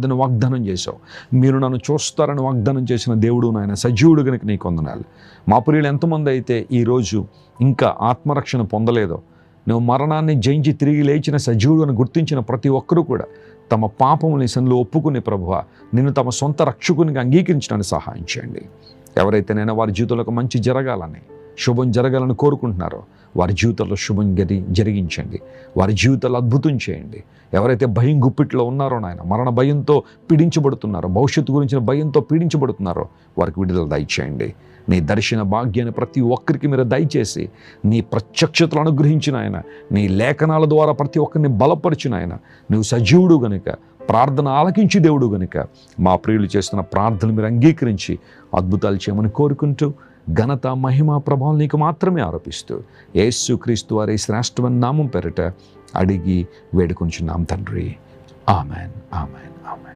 ప్రార్థన వాగ్దానం చేశావు. మీరు నన్ను చూస్తారని వాగ్దానం చేసిన దేవుడు నాయన, సజీవుడు కనుక నీకు వందనాలు. మా ప్రియులు ఎంతమంది అయితే ఈరోజు ఇంకా ఆత్మరక్షణ పొందలేదో, నువ్వు మరణాన్ని జయించి తిరిగి లేచిన సజీవుడు అని గుర్తించిన ప్రతి ఒక్కరూ కూడా తమ పాపముని సన్నిధిలో ఒప్పుకునే ప్రభువా, నిన్ను తమ సొంత రక్షకునిగా అంగీకరించడానికి సహాయం చేయండి. ఎవరైతే నేను వారి జీవితంలో మంచి జరగాలని, శుభం జరగాలని కోరుకుంటున్నారో వారి జీవితంలో శుభం జరిగించండి. వారి జీవితాల్లో అద్భుతం చేయండి. ఎవరైతే భయం గుప్పిట్లో ఉన్నారో నాయన, మరణ భయంతో పీడించబడుతున్నారో, భవిష్యత్తు గురించిన భయంతో పీడించబడుతున్నారో వారికి విడుదల దయచేయండి. నీ దర్శన భాగ్యాన్ని ప్రతి ఒక్కరికి మీరు దయచేసి నీ ప్రత్యక్షతలు అనుగ్రహించిన ఆయన, నీ లేఖనాల ద్వారా ప్రతి ఒక్కరిని బలపరిచిన ఆయన, నువ్వు సజీవుడు గనుక, ప్రార్థన ఆలకించి దేవుడు గనుక మా ప్రియులు చేస్తున్న ప్రార్థనలు మీరు అంగీకరించి అద్భుతాలు చేయమని కోరుకుంటూ, ఘనత మహిమ ప్రభావం నీకు మాత్రమే ఆరోపిస్తూ యేసుక్రీస్తు వారి శ్రేష్టమైన నామం పేరిట అడిగి వేడుకొంచున్నాం తండ్రి. Amen, amen, amen.